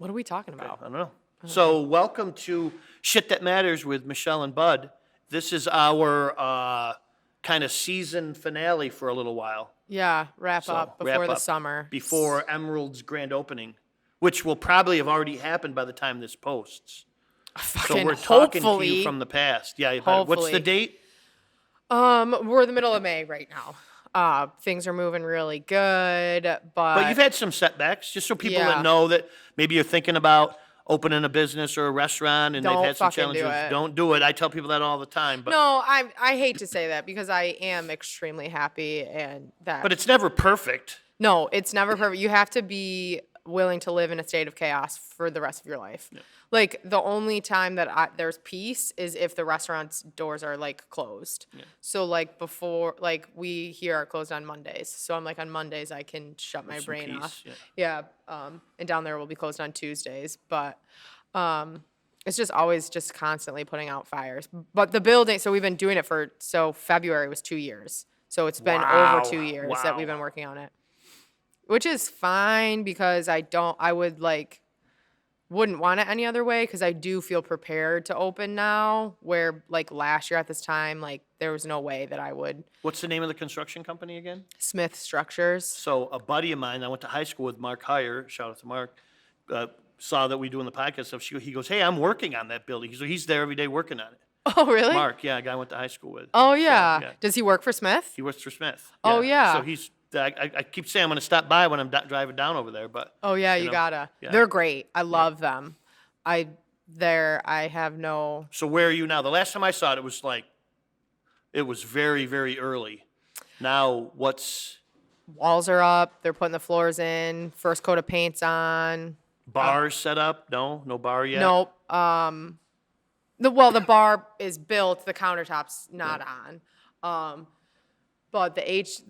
What are we talking Okay, about? I don't know. So welcome to Shit That Matters with Michelle and Bud. This is our kind of season finale for a little while. Yeah, wrap So up wrap before the up summer. before Emerald's grand opening, which will probably have already happened by the time this posts. So Fucking we're talking to hopefully. you from the past. Yeah, you better. What's the Hopefully. date? We're in the middle of May right now. Things are moving really good, But you've had some setbacks, just so people that yeah. know that maybe you're thinking about opening a business or a restaurant and they've Don't had some fucking do challenges. it. Don't do it. I tell people that all the time. But No, I hate to say that because I am extremely happy and that. but it's never perfect. No, it's never perfect. You have to be willing to live in a state of chaos for the rest of your life. Like the only time that there's peace is if the restaurant's doors are like closed. So like before, like we here are closed on Mondays. So I'm like on Mondays I can shut my some brain peace, off. yeah. Yeah. And down there will be closed on Tuesdays, but it's just always just constantly putting out fires. But the building, so we've been doing it so February was 2 years. So it's been Wow, over 2 years that we've wow. been working on it. Which is fine because I wouldn't want it any other way because I do feel prepared to open now, where like last year at this time, like there was no way that I would. What's the name of the construction company again? Smith Structures. So a buddy of mine, I went to high school with, Mark Heyer, shout out to Mark, saw that we doing the podcast stuff. He goes, "Hey, I'm working on that building." He's there every day working on it. Oh, really? Mark, yeah, a guy I went to high school with. Oh, So, yeah. Does he work for Smith? He works for Smith. Oh, yeah. So I keep saying I'm going to stop by when I'm driving down over there, but. Oh, yeah, you know, gotta. yeah. They're great. I love them. I have no. So where are you now? The last time I saw it, it was very, very early. Now, Walls are up. They're putting the floors in. First coat of paint's on. bars set up? No bar yet? Nope. The bar is built. The countertop's not on. But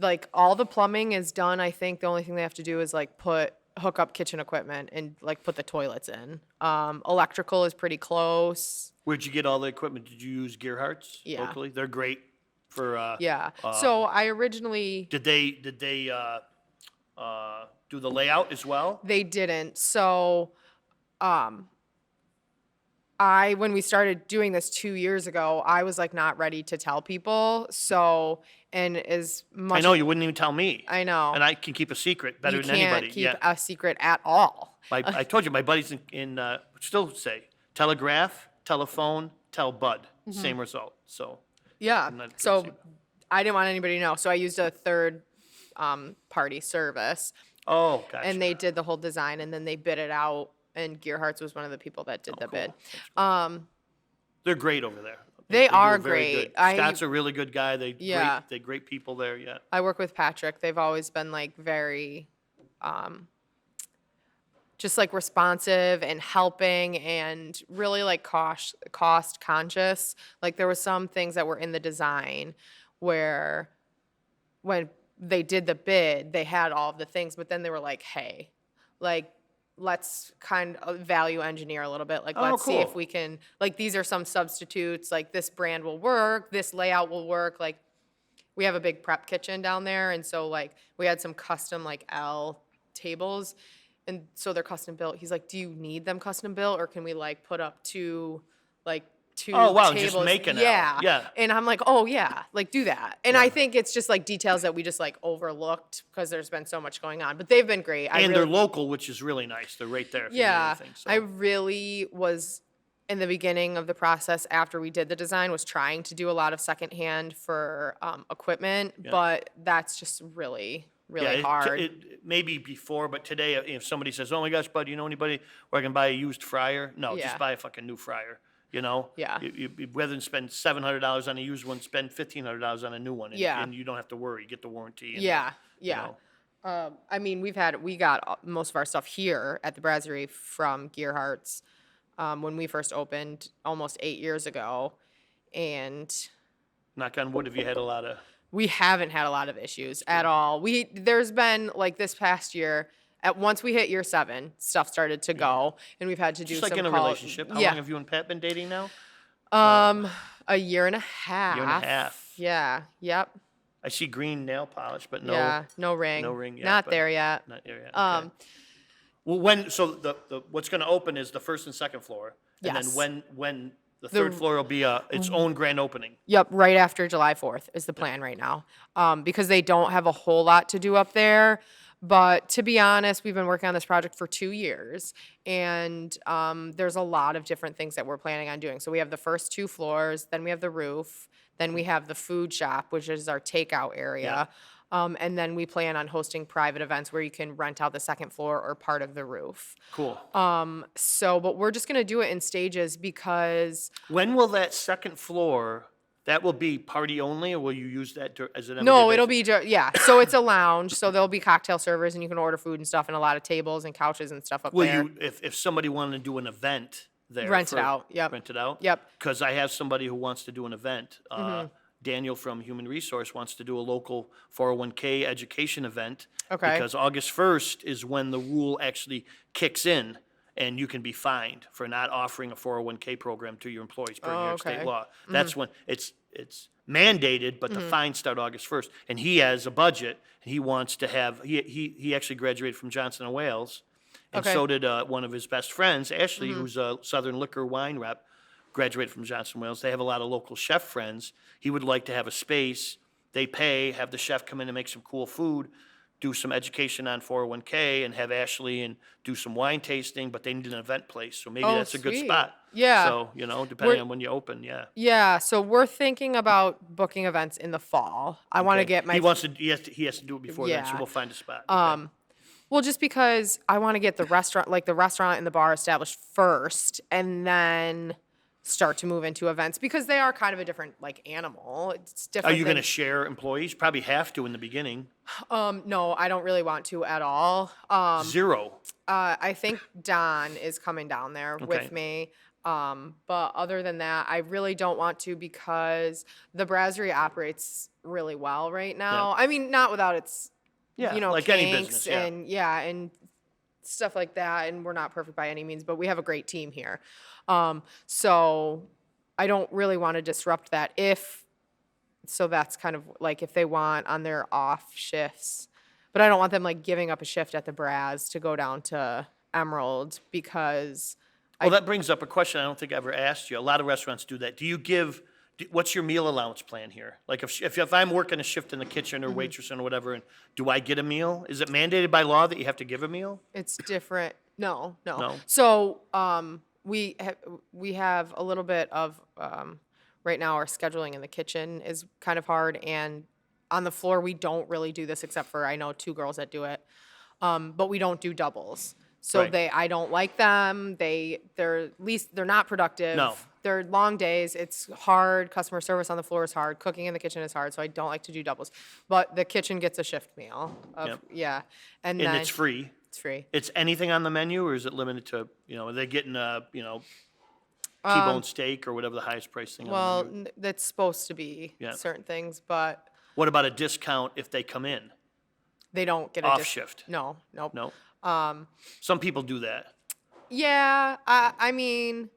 like all the plumbing is done. I think the only thing they have to do is like hook up kitchen equipment and like put the toilets in. Electrical is pretty close. Where'd you get all the equipment? Did you use Gearhart's Yeah. locally? They're great for. Yeah. So I originally. Did they do the layout as well? They didn't. So, when we started doing this 2 years ago, I was like not ready to tell people. So, and as much I know you wouldn't even tell me. I know. And I can keep a secret better you than anybody. can't keep Yeah. a secret at all. I told you my buddies still say telegraph, telephone, tell Bud. Mm-hmm. Same result. So Yeah. not So crazy. I didn't want anybody to know. So I used a third party service, oh, gotcha. and they did the whole design, and then they bid it out. And Gearhart's was one of the people that did the cool. bid. They're great over there. They do are very great. good. Scott's a really good guy. Yeah. They're great people there. Yeah. I work with Patrick. They've always been like very, just like responsive and helping and really like cost conscious. Like there were some things that were in the design where when they did the bid, they had all of the things, but then they were like, hey, like let's kind of value engineer a little bit. Like, let's see if cool. we can, like, these are some substitutes. Like, this brand will work. This layout will work. Like, we have a big prep kitchen down there. And so, like, we had some custom, like, L tables. And so they're custom built. He's like, do you need them custom built? Or can we, like, put up two Oh, wow, tables? just make an L. Yeah. Yeah. And I'm like, oh, yeah, like, do that. And I think it's just, like, details that we just, like, overlooked because there's been so much going on. But they've been great. They're local, which is really nice. They're right there. If you need Yeah. anything, so. I really was, in the beginning of the process after we did the design, was trying to do a lot of secondhand for equipment. But that's just really, really hard. Maybe before, but today, if somebody says, "Oh my gosh, Bud, you know anybody where I can buy a used fryer?" No, Yeah. just buy a fucking new fryer. You know, Yeah. You rather than spend $700 on a used one, spend $1,500 on a new one, and, Yeah. and you don't have to worry. You get the warranty. And, Yeah, you yeah. know. I mean, we got most of our stuff here at the Brasserie from Gearhart's when we first opened almost 8 years ago. And Knock on wood, have you had a lot of? we haven't had a lot of issues at all. There's been, like, this past year, once we hit year 7, stuff started to go, and we've had to do Just like some in a call- relationship. How Yeah. long have you and Pat been dating now? A year and a half. Year and a half. Yeah. Yep. I see green nail polish, but no. Yeah. No ring. No ring yet, Not but- there yet. Not there yet. Okay. Well, so what's gonna open is the first and second floor. And then Yes. when the third floor will be its own grand opening. Yep, right after July 4th is the plan right now. Because they don't have a whole lot to do up there. But to be honest, we've been working on this project for 2 years, and there's a lot of different things that we're planning on doing. So we have the first 2 floors, then we have the roof, then we have the food shop, which is our takeout area. And then we plan on hosting private events where you can rent out the second floor or part of the roof. Cool. But we're just gonna do it in stages because When will that second floor, that will be party only, or will you use that as an? no, it'll be yeah. So it's a lounge, so there'll be cocktail servers and you can order food and stuff and a lot of tables and couches and stuff up Will there. you, if somebody wanted to do an event there? Rent it out, yep. Rent it out? Yep. Because I have somebody who wants to do an event. Daniel from Human Resource wants to do a local 401k education event. Okay. Because August 1st is when the rule actually kicks in, and you can be fined for not offering a 401k program to your employees per New York state okay. law. That's when it's mandated, but the fines start August 1st. And he has a budget, and he wants to have, he actually graduated from Johnson and Wales. And Okay. so did one of his best friends, Ashley, who's a Southern Liquor wine rep, graduated from Johnson and Wales. They have a lot of local chef friends. He would like to have a space. They pay, have the chef come in and make some cool food, do some education on 401k, and have Ashley and do some wine tasting, but they need an event place. So maybe Oh, that's a good sweet. spot. Yeah. So, depending We're- on when you open, yeah. Yeah, so we're thinking about booking events in the fall. I want to Okay. get my He has to do it before then, so Yeah. we'll find a spot. Okay. well, just because I want to get the restaurant and the bar established first, and then start to move into events because they are kind of a different animal. It's Are different. you going to than- share employees? Probably have to in the beginning. No, I don't really want to at all. Zero. I think Don is coming down there Okay. with me. But other than that, I really don't want to because the brasserie operates really well right now. Yeah. I mean, not without its, Yeah, you know, like any kinks business, yeah. and stuff like that. And we're not perfect by any means, but we have a great team here. So I don't really want to disrupt that so that's kind of like if they want on their off shifts, but I don't want them giving up a shift at the Braz to go down to Emerald because Well, that brings up a question I don't think I ever asked you. A lot of restaurants do that. What's your meal allowance plan here? Like if I'm working a shift in the kitchen or Mm-hmm. waitressing or whatever, and do I get a meal? Is it mandated by law that you have to give a meal? it's different. No. No? So we have a little bit of right now our scheduling in the kitchen is kind of hard, and on the floor we don't really do this except for I know 2 girls that do it, but we don't do doubles. So Right. I don't like them. They're not productive. No. They're long days. It's hard. Customer service on the floor is hard. Cooking in the kitchen is hard. So I don't like to do doubles. But the kitchen gets a shift meal. Yep. Yeah. And And then it's free. It's free. It's anything on the menu, or is it limited to, are they getting T-bone steak or whatever the highest price thing on Well, the menu? that's supposed to be Yeah. certain things, but What about a discount if they come in? they don't get a Off shift? No, nope. No? Some people do that. Yeah, I mean,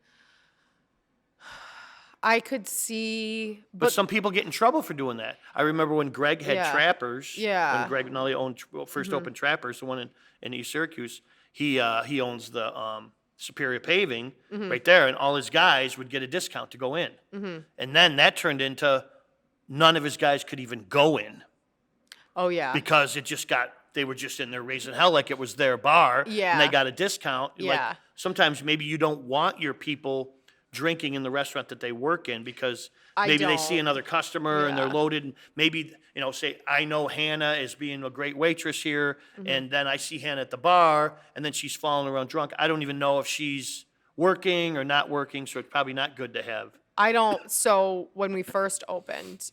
I could see, But some people get in trouble for doing that. I remember when Greg had Yeah. Trappers. Yeah. When Greg Nully owned, first opened Trappers, the one in East Syracuse, he owns the Superior Paving right there, and all his guys would get a discount to go in. And then that turned into none of his guys could even go in oh yeah, because they were just in there raising hell like it was their bar. And Yeah. they got a discount. Yeah. Like sometimes maybe you don't want your people drinking in the restaurant that they work in because I maybe they see don't. another customer and they're Yeah. loaded, and maybe, say, I know Hannah as being a great waitress here, Mm-hmm. and then I see Hannah at the bar, and then she's falling around drunk. I don't even know if she's working or not working, so it's probably not good to have. I don't. So when we first opened,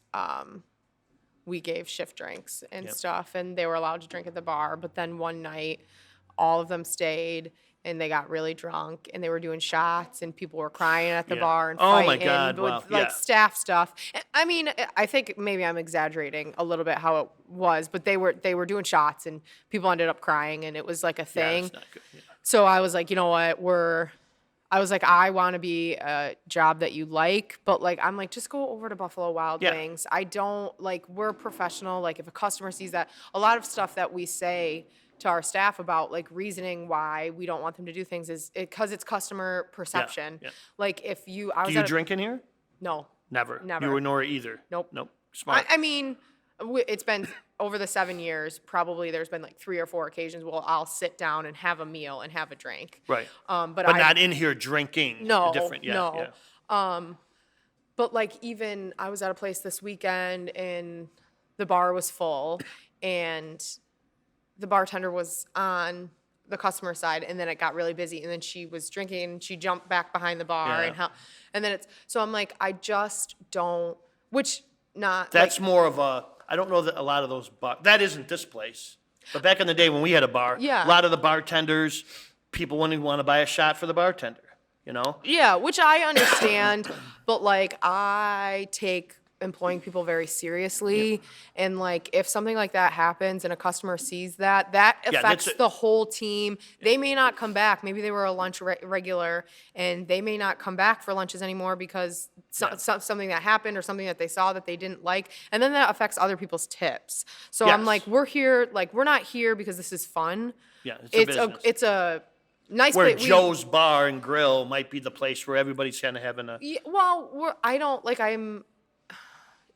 we gave shift drinks and Yep. stuff, and they were allowed to drink at the bar. But then one night, all of them stayed, and they got really drunk, and they were doing shots, and people were crying at the Yeah. bar and Oh my fighting God, with wow, yeah. staff stuff. I mean, I think maybe I'm exaggerating a little bit how it was, but they were doing shots, and people ended up crying, and it was like a Yeah, thing. that's not good. Yeah. So I was like, you know what, I was like, I want to be a job that you like, but I'm like, just go over to Buffalo Wild Yeah. Wings. I don't we're professional. Like if a customer sees that, a lot of stuff that we say to our staff about like reasoning why we don't want them to do things is because it's customer perception. yeah. Like if you, I was Do you at a, drink in here? no, Never. Never. You or Nora either? Nope. Nope. Smart. I mean, it's been over the 7 years, probably there's been like 3 or 4 occasions where I'll sit down and have a meal and have a drink. Right. But But not in here drinking. No, Different. Yeah. no. Yeah. But like even I was at a place this weekend and the bar was full and the bartender was on the customer side and then it got really busy and then she was drinking and she jumped back behind the bar Yeah. and then it's so I'm like I just don't which not That's like, more of a, I don't know that a lot of those that isn't this place. But back in the day when we had a bar, Yeah. a lot of the bartenders, people wouldn't want to buy a shot for the bartender, you know? yeah, which I understand, but like I take employing people very seriously and like if something like that happens and a customer sees that affects that's the whole team. They may not come back. Maybe they were a lunch regular and they may not come back for lunches anymore because something that happened or something that they saw that they didn't like, and then that affects other people's tips. So I'm Yes. like, we're here, like we're not here because this is fun. Yeah, it's a business. It's a nice Where place. Joe's Bar and Grill might be the place where everybody's kind of having a, Yeah, well, I don't like I'm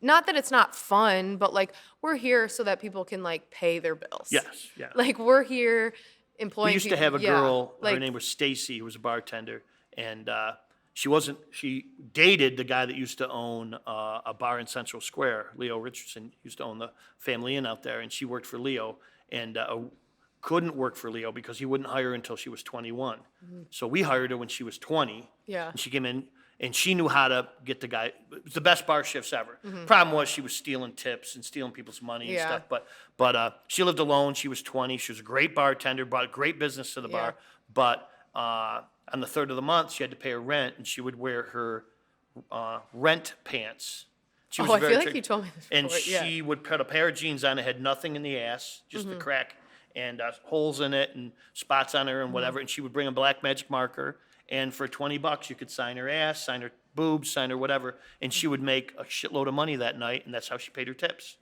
not that it's not fun, but like we're here so that people can like pay their bills. yes, yeah. Like we're here employing We used to people- have a yeah, girl, her like name was Stacy, who was a bartender, and she dated the guy that used to own a bar in Central Square. Leo Richardson used to own the Family Inn out there, and she worked for Leo, and couldn't work for Leo because he wouldn't hire her until she was 21. So we hired her when she was 20. Mm-hmm. Yeah. And she came in, and she knew how to get the guy. It was the best bar shifts ever. Problem was she was stealing tips and stealing people's money and Mm-hmm. Yeah. stuff. But she lived alone. She was 20. She was a great bartender, brought a great business to the Yeah. bar. But on the third of the month, she had to pay her rent, and she would wear her rent pants. She was I very feel like trick- you told me this And before, yeah. she would put a pair of jeans on that had nothing in the ass, just Mm-hmm. the crack, and holes in it and spots on her and Mm-hmm. whatever. And she would bring a black magic marker, and for $20 you could sign her ass, sign her boobs, sign her whatever, and she would make a shitload of money that night, and that's how she paid her tips.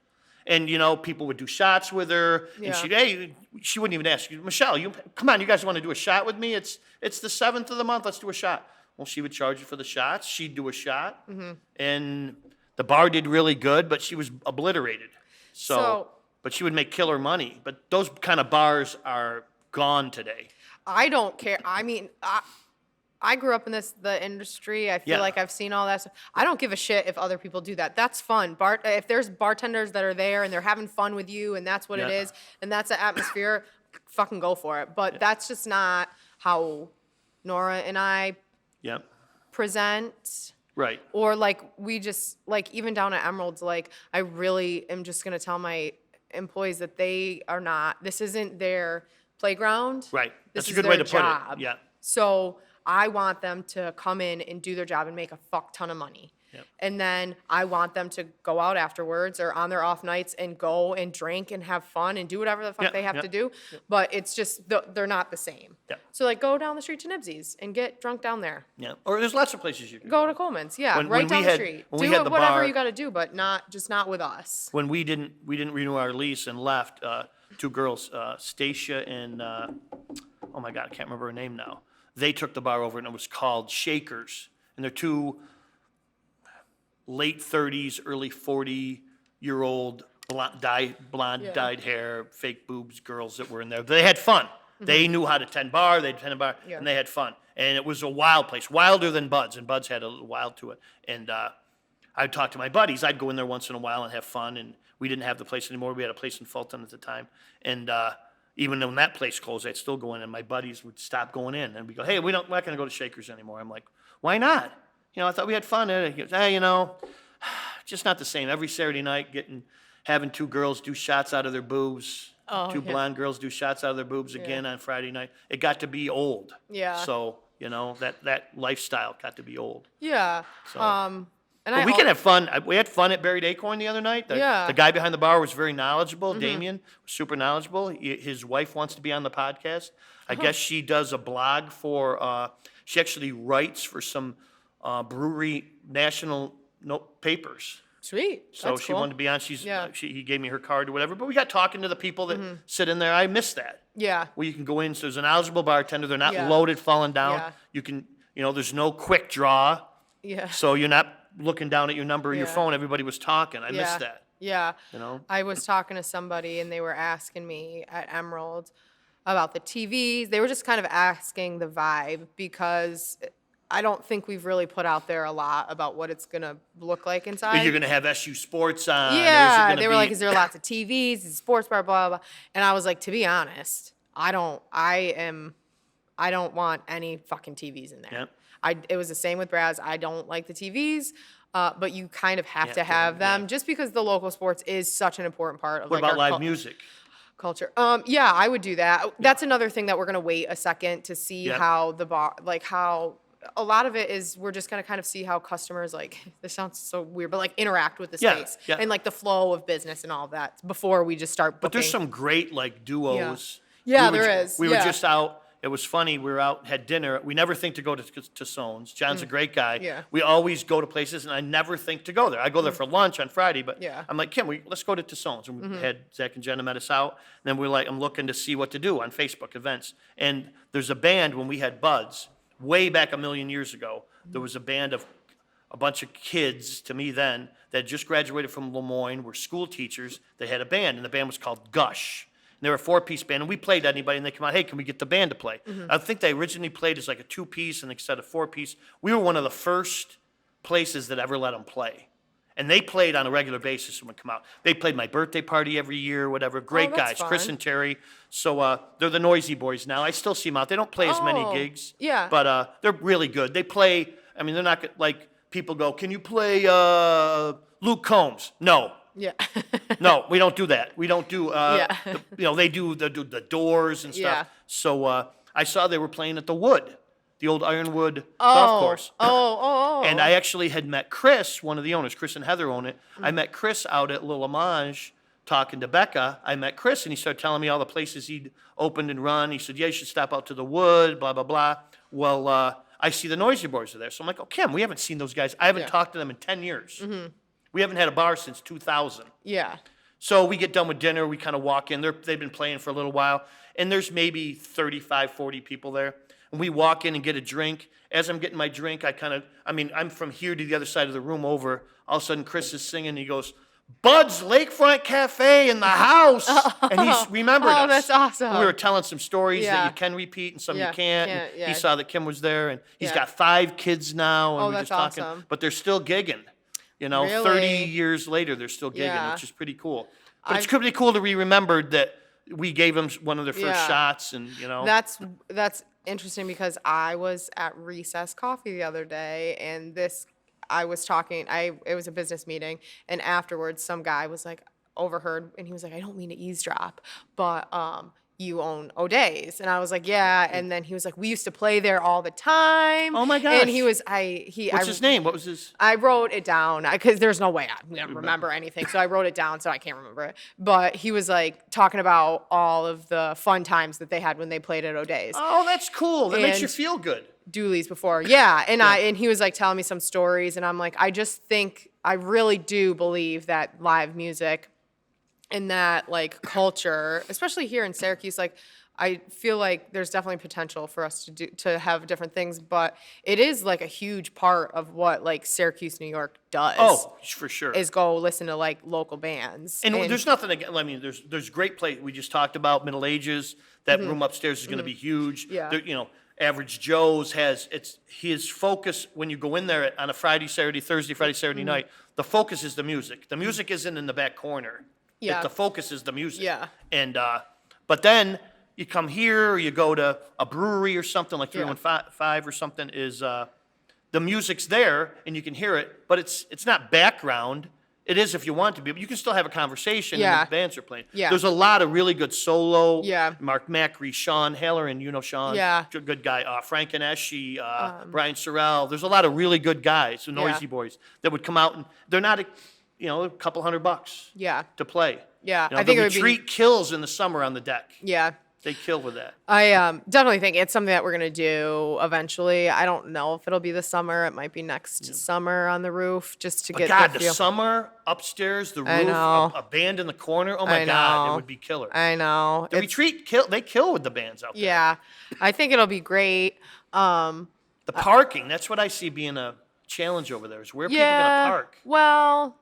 And people would do shots with her, and Yeah. she wouldn't even ask you, Michelle, come on, you guys want to do a shot with me? It's the 7th of the month, let's do a shot. Well, she would charge you for the shots, she'd do a shot, Mm-hmm. and the bar did really good, but she was obliterated. So- But she would make killer money. But those kind of bars are gone today. I don't care. I mean, I grew up in the industry. I feel Yeah. like I've seen all that stuff. I don't give a shit if other people do that. That's fun. If there's bartenders that are there and they're having fun with you and that's what it Yeah. is and that's the atmosphere, fucking go for it. But that's just not how Nora and I Yep. present. Right. Or like we just like even down at Emeralds, like I really am just gonna tell my employees that they are not. This isn't their playground. Right. This That's a is good way their to put it. job. Yeah. So I want them to come in and do their job and make a fuck ton of money. Yep. And then I want them to go out afterwards or on their off nights and go and drink and have fun and do whatever the fuck Yeah, they have yeah, to do. But it's just they're not the same. Yeah. So like go down the street to Nibsies and get drunk down there. Yeah. Or there's lots of places you can Go to Coleman's, yeah, When- right when we down the had- street. when we Do had it, the whatever bar- you got to do, but not with us. When we didn't renew our lease and left, 2 girls, Stacia and oh my God, I can't remember her name now. They took the bar over, and it was called Shakers. And they're 2 late 30s, early 40-year-old blonde Yeah. dyed hair, fake boobs girls that were in there. They had fun. They knew how to tend bar. They'd tend a bar, Mm-hmm. Yeah. and they had fun. And it was a wild place, wilder than Bud's, and Bud's had a little wild to it. And I'd talk to my buddies. I'd go in there once in a while and have fun. And we didn't have the place anymore. We had a place in Fulton at the time. And even when that place closed, I'd still go in, and my buddies would stop going in. And we go, hey, we're not going to go to Shakers anymore. I'm like, why not? I thought we had fun. He goes, hey, just not the same. Every Saturday night, having 2 girls do shots out of their boobs. Oh, 2 yeah. blonde girls do shots out of their boobs again on Friday night. It got to be old. Yeah. So, that lifestyle got to be old. Yeah. So- And But we can have fun. We had fun at Buried Acorn the other night. Yeah. The guy behind the bar was very knowledgeable. Mm-hmm. Damien was super knowledgeable. His wife wants to be on the podcast. I guess she does a blog for, she actually writes for some brewery national papers. Sweet. So That's she cool. wanted to be on. Yeah. He gave me her card or whatever. But we got talking to the people that sit in there. I miss that. Yeah. Where you can go in. So there's an eligible bartender. They're not Yeah. loaded, falling down. Yeah. You can, there's no quick draw. Yeah. So you're not looking down at your number or your Yeah. phone. Everybody was talking. I miss Yeah. that. Yeah. I was talking to somebody and they were asking me at Emerald about the TVs. They were just kind of asking the vibe because I don't think we've really put out there a lot about what it's going to look like inside. You're going to have SU Sports on. or is it Yeah, gonna they were be- like, "Is there lots of TVs? Is it a sports bar? Blah blah." And I was like, to be honest, I don't want any fucking TVs in there. Yeah. It was the same with Braz. I don't like the TVs, but you kind of have Yeah, to have them yeah. just because the local sports is such an important part of What like about our live music? culture. Yeah, I would do that. That's another thing that we're gonna wait a second to see Yeah. how the bar, like how. A lot of it is we're just gonna kind of see how customers like this sounds so weird, but like interact with the Yeah, space yeah. and like the flow of business and all of that before we just start booking. But there's some great like duos. Yeah, We were there ju- is, We were yeah. just out. It was funny. We were out, had dinner. We never think to go to Sones. John's a great guy. Yeah. We always go to places, and I never think to go there. I go there for lunch on Friday, but Yeah. I'm like, Kim, let's go to Tussauds. And we had Zach and Jenna met us out. And then we're like, I'm looking to see what to do on Facebook events. And there's a band when we had Buds, way back a million years ago. There was a band of a bunch of kids, to me then, that just graduated from Lemoyne, were school teachers. They had a band, and the band was called Gush. And they were a 4-piece band, and we played anybody, and they come out, hey, can we get the band to play? I think they originally played as like a 2-piece and instead of 4-piece. We were one of the first places that ever let them play. And they played on a regular basis when we come out. They played my birthday party every year, whatever. Great that's guys, Chris fun. and Terry. So they're the Noisy Boys now. I still see them out. They don't play as many Oh, gigs. yeah. But they're really good. They play, I mean, they're not like people go, can you play Luke Combs? No. Yeah. No, we don't do that. We don't do, Yeah. they do the Doors and stuff. Yeah. So I saw they were playing at the Wood, the old Ironwood golf course. Oh. And I actually had met Chris, one of the owners. Chris and Heather own it. I met Chris out at Little Mange talking to Becca. I met Chris, and he started telling me all the places he'd opened and run. He said, yeah, you should stop out to the Wood, blah, blah, blah. Well, I see the Noisy Boys are there. So I'm like, oh, Kim, we haven't seen those guys. I haven't Yeah. talked to them in 10 years. We haven't had a bar since 2000. Yeah. So we get done with dinner, we kind of walk in. They've been playing for a little while, and there's maybe 35, 40 people there. And we walk in and get a drink. As I'm getting my drink, I'm from here to the other side of the room over. All of a sudden, Chris is singing, and he goes, Bud's Lakefront Cafe in the house. And he's remembered us. Oh, that's awesome. We were telling some stories Yeah. that you can repeat and some Yeah, you can't. can't, And yeah. He saw that Kim was there, and he's Yeah. got 5 kids now. And Oh, we're that's just talking. awesome. But they're still gigging. 30 Really? years later, they're still gigging, Yeah. which is pretty cool. But it's I've- pretty cool to be remembered that we gave them one of their first Yeah. shots, and That's interesting because I was at Recess Coffee the other day, and I was talking. It was a business meeting, and afterwards, some guy was like overheard, and he was like, "I don't mean to eavesdrop, but you own O'Day's," and I was like, "Yeah," and then he was like, "We used to play there all the time." Oh my And he gosh. was What's his name? What was his? I wrote it down because there's no way I'm gonna remember anything. So I wrote it down so I can't remember it. But he was like talking about all of the fun times that they had when they played at O'Day's. Oh, that's cool. That makes you And- feel good. Dooley's before. Yeah. And he was like telling me some stories, and I'm like, I really do believe that live music and that like culture, especially here in Syracuse, like I feel like there's definitely potential for us to have different things, but it is like a huge part of what like Syracuse, New York does. Oh, for sure. Is go listen to like local bands. And there's nothing again. I mean, there's great place. We just talked about Middle Ages. That room upstairs is going to be huge. Yeah. There, Average Joe's has his focus when you go in there on a Friday, Saturday, Thursday, Friday, Saturday night. The focus is the music. The music isn't in the back corner. Yeah. The focus is the music. Yeah. And but then you come here, or you go to a brewery or something like 315 or something. Is the music's there and you can hear it, but it's not background. It is if you want to be, but you can still have a conversation Yeah. and the bands are playing. Yeah. There's a lot of really good solo. Yeah. Mark Macri, Sean Halloran, Sean. Yeah. Good guy. Frank and Eshy, Brian Sorrell. There's a lot of really good guys, the Noisy Boys, that would come out, and they're not, a couple $100 Yeah. to play. Yeah. The I think it would be. retreat kills in the summer on the deck. Yeah. They kill with that. I definitely think it's something that we're gonna do eventually. I don't know if it'll be this summer. It might be next summer on the roof, just to But get God, the the feel. summer upstairs, the I roof, know. a band in the corner. Oh my I God, it know. would be killer. I know. The retreat kill. They kill with the bands out there. Yeah, I think it'll be great. The parking. That's what I see being a challenge over there. Is where people Yeah. gonna park. Well,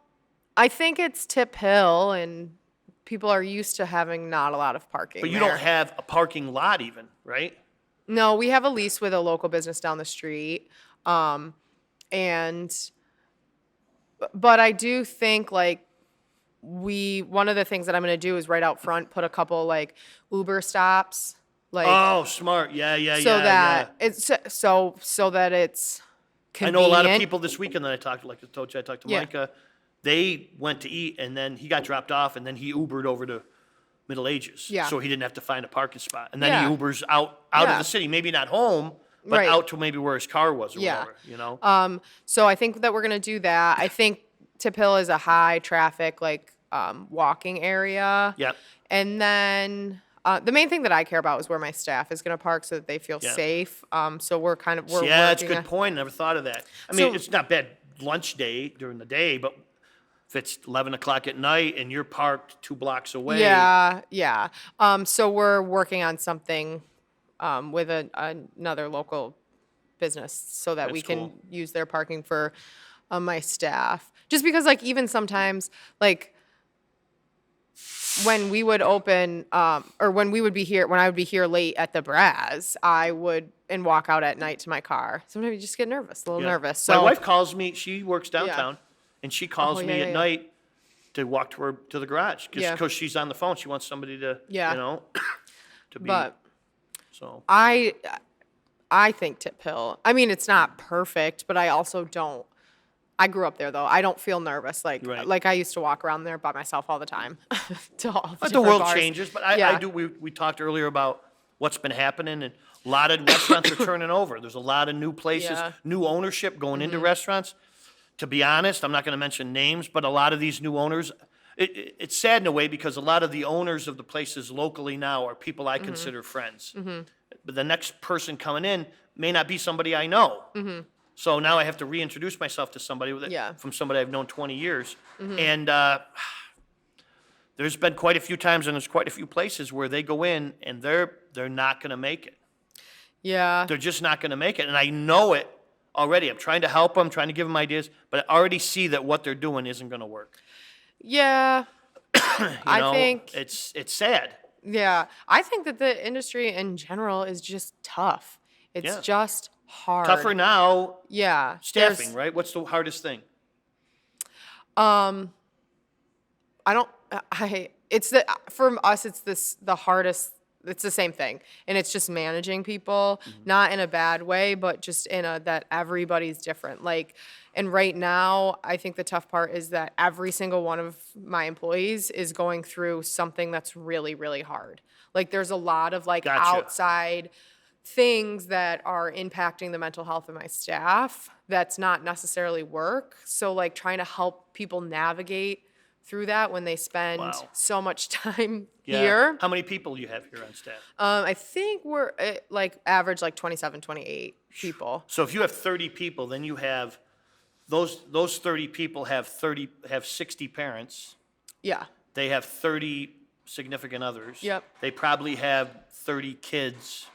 I think it's Tip Hill, and people are used to having not a lot of parking. But you there. don't have a parking lot even, right? No, we have a lease with a local business down the street. And but I do think like one of the things that I'm going to do is right out front put a couple like Uber stops, like Oh, smart. Yeah, yeah, so yeah, that yeah. it's so that it's I convenient. know a lot of people this weekend that I talked to, like I told you, I talked to Yeah. Micah. They went to eat and then he got dropped off and then he Ubered over to Middle Ages. Yeah. So he didn't have to find a parking spot. And then Yeah. he Ubers out of Yeah. the city, maybe not home, but Right. out to maybe where his car was or Yeah. whatever, you know? So I think that we're gonna do that. I think Tip Hill is a high traffic like walking area. Yep. And then the main thing that I care about is where my staff is gonna park so that they feel Yeah. safe. So we're Yeah, that's a working good point. Never thought of that. I mean, So- it's not bad lunch day during the day, but if it's 11 o'clock at night and you're parked 2 blocks away. Yeah, yeah. So we're working on something with another local business so that we That's can cool. use their parking for my staff. Just because, like, even sometimes, like, when we would open, or when we would be here, when I would be here late at the Braz, I would and walk out at night to my car. Sometimes you just get nervous, a little Yeah. nervous. So My wife calls me, she works downtown, and she calls Oh, me yeah, at yeah. night to walk to her to the garage Yeah. because she's on the phone. She wants somebody to, Yeah. you know, to be. But So I think Tip Hill. I mean, it's not perfect, but I also don't. I grew up there though. I don't feel nervous Right. like I used to walk around there by myself all the time. To all but the different world bars. changes. But I Yeah. do. We talked earlier about what's been happening, and a lot of restaurants are turning over. There's a lot of new places, Yeah. Mm-hmm. new ownership going into restaurants. To be honest, I'm not going to mention names, but a lot of these new owners, it's sad in a way because a lot of the owners of the places locally now are people Mm-hmm. I consider friends. But the next person coming in may not be somebody I know. So now I have to reintroduce myself to somebody Mm-hmm. Yeah. from somebody I've known 20 years. And there's been quite a few times and there's quite a few places where they go in and they're not going to make it. Yeah. They're just not going to make it. And I know it already. I'm trying to help them, trying to give them ideas, but I already see that what they're doing isn't going to work. Yeah. You I know, think it's sad. yeah. I think that the industry in general is just tough. It's Yeah. just hard. Tougher now, Yeah. staffing, There's- right? What's the hardest thing? I don't. It's for us. It's the hardest. It's the same thing, and it's just managing people, not in a bad way, but just in a that everybody's different. Like, and right now, I think the tough part is that every single one of my employees is going through something that's really, really hard. Like, there's a lot of like Gotcha. outside things that are impacting the mental health of my staff. That's not necessarily work. So, like, trying to help people navigate through that when they spend Wow. so much time Yeah. here. How many people do you have here on staff? I think we're like average like 27, 28 people. So if you have 30 people, then you have those 30 people have 60 parents. Yeah. They have 30 significant others. Yep. They probably have 30 kids.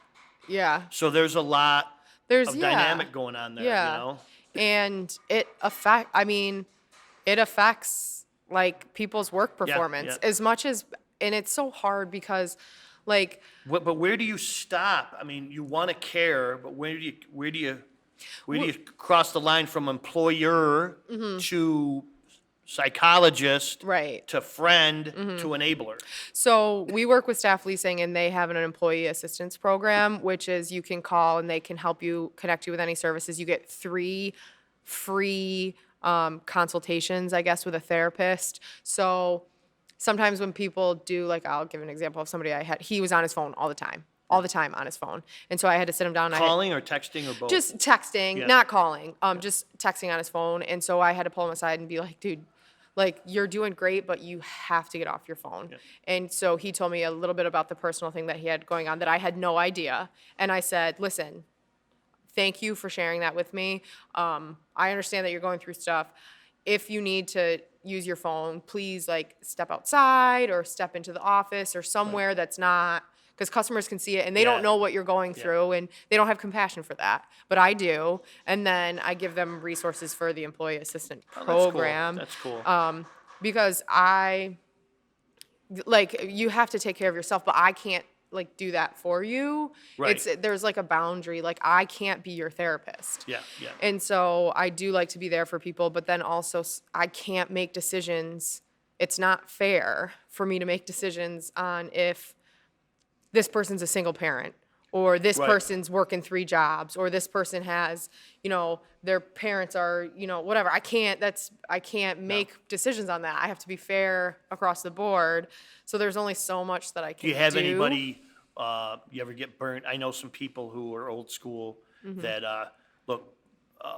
Yeah. So there's a lot There's of yeah. dynamic going on there, Yeah. you know? And it affects like people's work performance yeah. as much as, and it's so hard because like But where do you stop? I mean, you want to care, but where do you cross the line from employer to psychologist right. to friend to enabler? So we work with staff leasing and they have an employee assistance program, which is you can call and they can help you connect you with any services. You get 3 free consultations, I guess, with a therapist. So sometimes when people do, like, I'll give an example of somebody I had, he was on his phone all the time on his phone. And so I had to sit him down. Calling or texting or both? Just texting, Yeah. not calling, just texting on his phone. And so I had to pull him aside and be like, dude, like, you're doing great, but you have to get off your phone. Yeah. And so he told me a little bit about the personal thing that he had going on that I had no idea. And I said, listen, thank you for sharing that with me. I understand that you're going through stuff. If you need to use your phone, please like step outside or step into the office or somewhere that's not, because customers can see it and they Yeah. don't know what you're going through and they don't have compassion for that. But I do. And then I give them resources for the employee assistant Oh, that's cool. program. That's cool. Because you have to take care of yourself, but I can't like do that for you. Right. There's like a boundary, like I can't be your therapist. Yeah, yeah. And so I do like to be there for people, but then also I can't make decisions. It's not fair for me to make decisions on if this person's a single parent or this Right. person's working 3 jobs or this person has, their parents are, whatever. I can't make decisions on that. I have to be fair across the board. So there's only so much that I can Do do. you have anybody, you ever get burnt? I know some people who are old school Mm-hmm. that, look,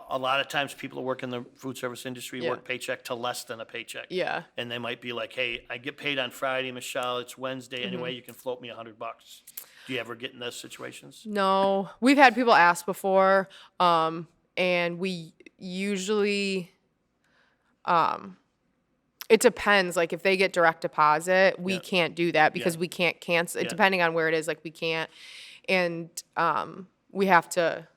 a lot of times people who work in the food service industry Yeah. work paycheck to less than a paycheck. Yeah. And they might be like, hey, I get paid on Friday, Michelle, it's Wednesday Mm-hmm. anyway, you can float me $100. Do you ever get in those situations? No, we've had people ask before, and we usually, it depends. Like if they get direct deposit, we Yeah. can't do that because Yeah. we can't cancel. Yeah. Depending on where it is, like we can't, and we have to,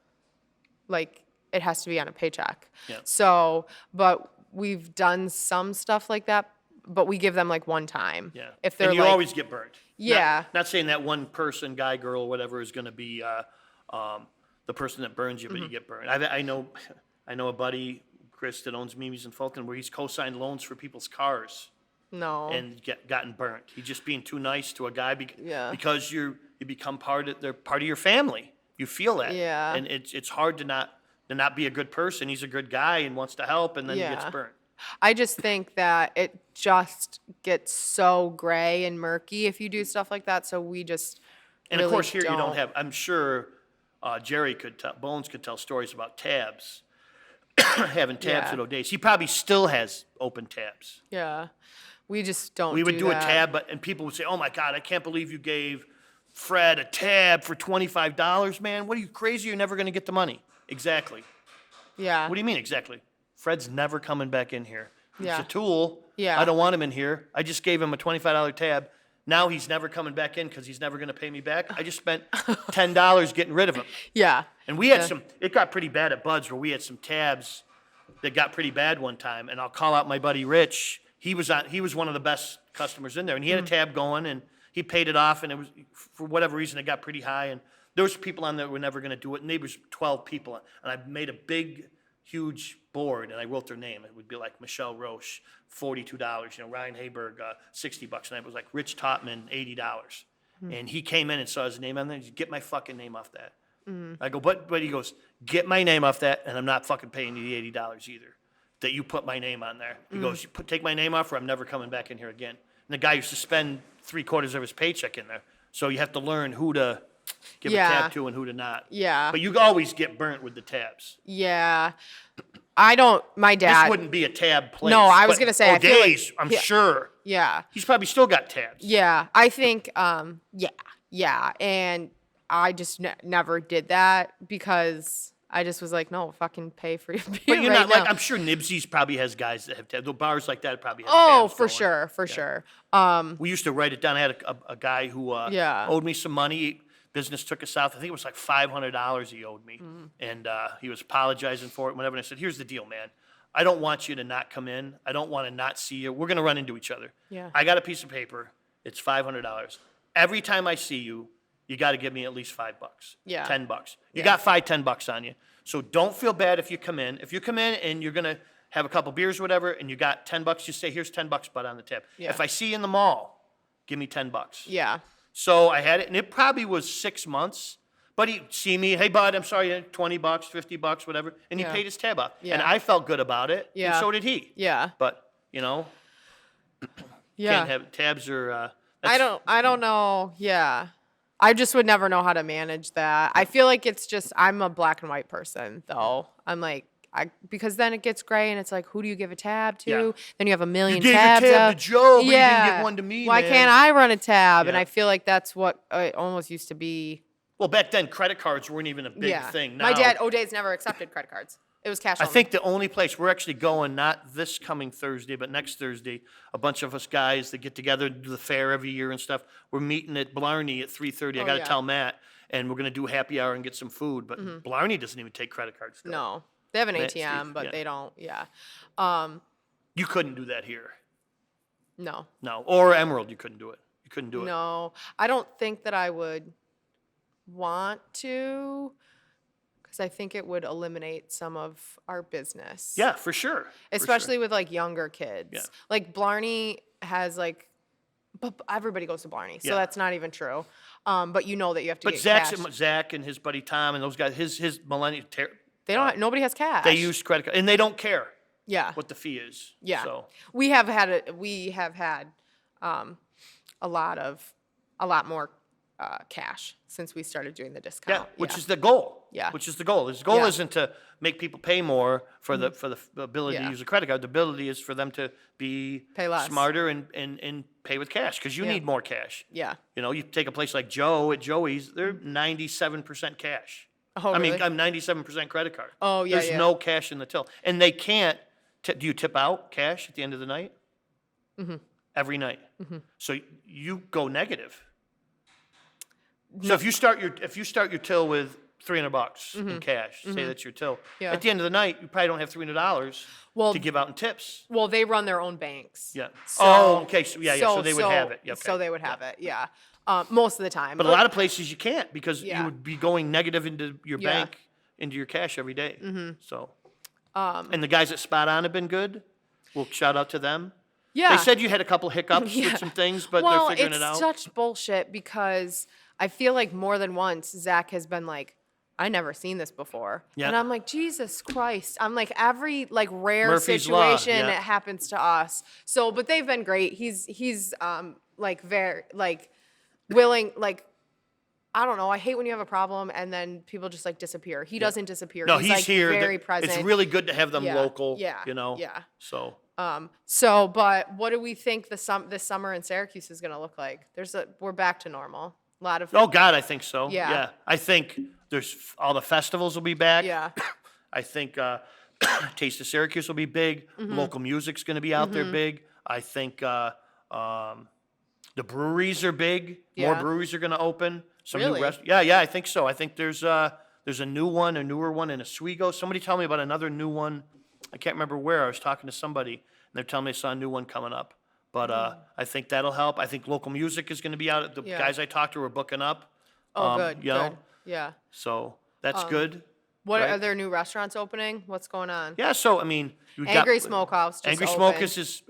like it has to be on a paycheck. Yeah. So, but we've done some stuff like that, but we give them like one time. Yeah. If they're And you like, always get burnt. Yeah. Not saying that one person, guy, girl, whatever, is gonna be, the person that burns you, but you Mm-hmm. get burned. I know a buddy, Chris, that owns Mimi's in Fulton, where he's co-signed loans for people's cars no. and gotten burnt. He's just being too nice to a guy Yeah. because you become they're part of your family. You feel that. Yeah. And it's hard to not be a good person. He's a good guy and wants to help, and then he gets Yeah. burnt. I just think that it just gets so gray and murky if you do stuff like that. So we just And really of course, here you don't don't. have, I'm sure Jerry Bones could tell stories about tabs, having tabs Yeah. at O'Days. He probably still has open tabs. Yeah, we just don't. We would do a that. tab, and people would say, oh my God, I can't believe you gave Fred a tab for $25, man. What are you, crazy? You're never going to get the money. Exactly. Yeah. What do you mean, exactly? Fred's never coming back in here. He's Yeah. a tool. Yeah. I don't want him in here. I just gave him a $25 tab. Now he's never coming back in because he's never going to pay me back. I just spent $10 getting rid of him. Yeah. And we had Yeah. it got pretty bad at Bud's where we had some tabs that got pretty bad one time. And I'll call out my buddy Rich. He was one of the best customers in there. And he had Mm. a tab going and he paid it off. And it was, for whatever reason, it got pretty high. And there was people on there that were never going to do it. And there was 12 people. And I made a big, huge board and I wrote their name. It would be like Michelle Roche, $42. Ryan Hayberg, $60. And I was like Rich Topman, $80. And he came in and saw his name on there. He said, get my fucking name off that. I go, but he goes, get my name off that, and I'm not fucking paying you the $80 either. That you put my name on there. He goes, take my name off, or I'm never coming back in here again. And the guy used to spend 3/4 of his paycheck in there, so you have to learn who to give Yeah. a tab to and who to not. Yeah. But you always get burnt with the tabs. Yeah. I don't. My This dad. wouldn't be a tab place. No, I was but gonna say, I feel like- O'Days, I'm yeah. sure. Yeah. He's probably still got tabs. Yeah. I think. Yeah. And I just never did that because I just was like, no, fucking pay for your beer But you're right not like, now. I'm sure Nibsy's probably has guys that have tabs. The bars like that probably have Oh, tabs for going. sure. For sure. We used to write it down. I had a guy who Yeah. owed me some money. Business took us south. I think it was like $500 he owed me. Mm-hmm. And he was apologizing for it, whatever. And I said, here's the deal, man. I don't want you to not come in. I don't want to not see you. We're going to run into each other. Yeah. I got a piece of paper. It's $500. Every time I see you, you got to give me at least $5. Yeah. $10. You Yeah. got $10 on you. So don't feel bad if you come in. If you come in and you're going to have a couple beers or whatever, and you got $10, just say, here's $10, bud, on the tab. Yeah. If I see you in the mall, give me $10. Yeah. So I had it, and it probably was 6 months. But he'd see me, hey, bud, I'm sorry, $20, $50, whatever. And he Yeah. paid his tab off. Yeah. And I felt good about it. Yeah. And so did he. Yeah. But, Yeah. can't have tabs or. I don't know. Yeah. I just would never know how to manage that. I feel like it's just, I'm a black and white person though. I'm like, because then it gets gray and it's like, who do you give a tab to? Yeah. Then you have a million gave your tabs tab up. to Joe, but you didn't yeah. give one to me, Why man. can't I run a tab? And Yeah. I feel like that's what it almost used to be. Well, back then, credit cards weren't even a big yeah. thing. Now, My dad, O'Day's never accepted credit cards. It was cash I only. think the only place we're actually going, not this coming Thursday, but next Thursday, a bunch of us guys that get together to do the fair every year and stuff. We're meeting at Blarney at 3:30. I got to yeah. tell Matt, and we're going to do happy hour and get some food. But Blarney doesn't even take credit cards. Still. No. They have an That's ATM, Steve, but yeah. they don't. Yeah. You couldn't do that here. No. No, or Emerald, you couldn't do it. You couldn't do it. No. I don't think that I would want to, because I think it would eliminate some of our business. Yeah, for sure. Especially with like younger kids. Yeah. Like Blarney has like, but everybody goes to Blarney, so Yeah. that's not even true. But you know that you have to But get Zach cash. and his buddy Tom and those guys, his millennial, They don't. Nobody has cash. they use credit card, and they don't care Yeah. what the fee is. Yeah. So We have had a lot more cash since we started doing the yeah, discount. which is the goal. Yeah. Which is the goal. The goal Yeah. isn't to make people pay more for the ability to Yeah. use a credit card. The ability is for them to be Pay less. smarter and pay with cash because you Yeah. need more cash. Yeah. You know, you take a place like Joe at Joey's, they're 97% cash. Oh, I mean, really? I'm 97% credit card. Oh, yeah, There's yeah. no cash in the till. And they can't, do you tip out cash at the end of the night? Mm-hmm. Every night. So you go negative. So if you start your till with $300 in cash, say that's your till. Mm-hmm. Yeah. At the end of the night, you probably don't have $300 Well, to give out in tips. Well, they run their own banks. Yeah. So, Oh, okay. So yeah, so they would have it. Yeah, So okay. they would have it. Yeah. Most of the time. But a lot of places you can't because Yeah. you would be going negative into your Yeah. bank, into your cash every day. So, and the guys at Spot On have been good. We'll shout out to them. yeah. They said you had a couple hiccups Yeah. with some things, but well, they're figuring it out. it's such bullshit because I feel like more than once Zach has been like, I never seen this before. Yeah. And I'm like, Jesus Christ. I'm like, every like rare Murphy's Law, situation yeah. it happens to us. So, but they've been great. He's like very like willing, like, I don't know. I hate when you have a problem and then people just like disappear. He doesn't disappear. No, he's he's like here. very It's present. really good to have them Yeah, local. yeah, You know. yeah. So So, but what do we think this summer in Syracuse is going to look like? We're back to normal. A lot of oh God, I think so. Yeah. I think all the festivals will be back. yeah. I think Taste of Syracuse will be big. Mm-hmm. Local music's going to be out there big. I think the breweries are big. More Yeah. breweries are going to open. Some Really? new yeah, I think so. I think there's a newer one in Oswego. Somebody tell me about another new one. I can't remember where. I was talking to somebody, and they're telling me I saw a new one coming up. But I think that'll help. I think local music is going to be out. The Yeah. guys I talked to are booking up. Oh, good. You know, Good. Yeah. so that's good. What Right. are there new restaurants opening? What's going on? Yeah, so I mean, we got- Angry Smokehouse just Angry opened. Smokehouse is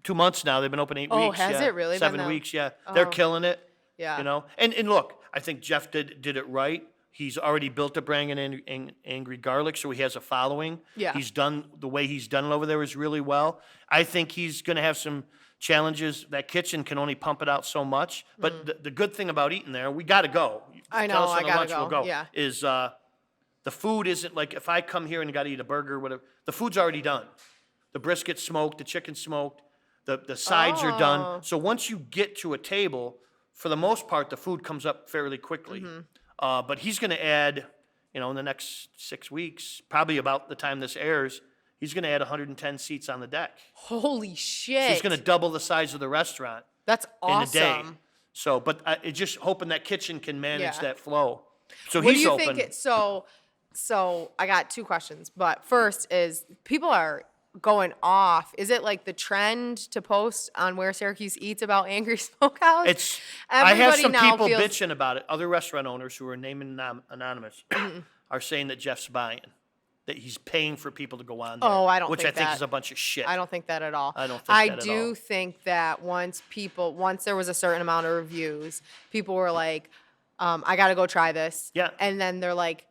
2 months now. They've been open 8 Oh, weeks. has yeah. it really been 7 that- weeks? Yeah, they're Oh. killing it. Yeah. You know, and look, I think Jeff did it right. He's already built a brand in Angry Garlic, so he has a following. Yeah. He's done the way he's done it over there is really well. I think he's going to have some challenges. That kitchen can only pump it out so much. But the good thing about eating there, we got to go. I Tell know, us I on the gotta lunch, go, We'll go. yeah. Is the food isn't like if I come here and got to eat a burger, whatever. The food's already done. The brisket's smoked, the chicken's smoked, the sides are Oh. done. So once you get to a table, for the most part, the food comes up fairly quickly. Mm-hmm. But he's going to add, in the next 6 weeks, probably about the time this airs, he's going to add 110 seats on the deck. Holy shit. So he's going to double the size of the restaurant That's in a day. awesome. So, but it's just hoping that kitchen can manage Yeah. that flow. So What do he's you open. think? So I got two questions, but first is people are going off. Is it like the trend to post on Where Syracuse Eats about Angry Smokehouse? I have Everybody some now people feels- bitching about it. Other restaurant owners who are named anonymous Mm-hmm. are saying that Jeff's buying, that he's paying for people to go on there. Oh, I don't which think I think that. is a bunch of shit. I don't think that at all. I don't think I that at do all. think that once there was a certain amount of reviews, people were like, I got to go try this. Yeah. And then they're like,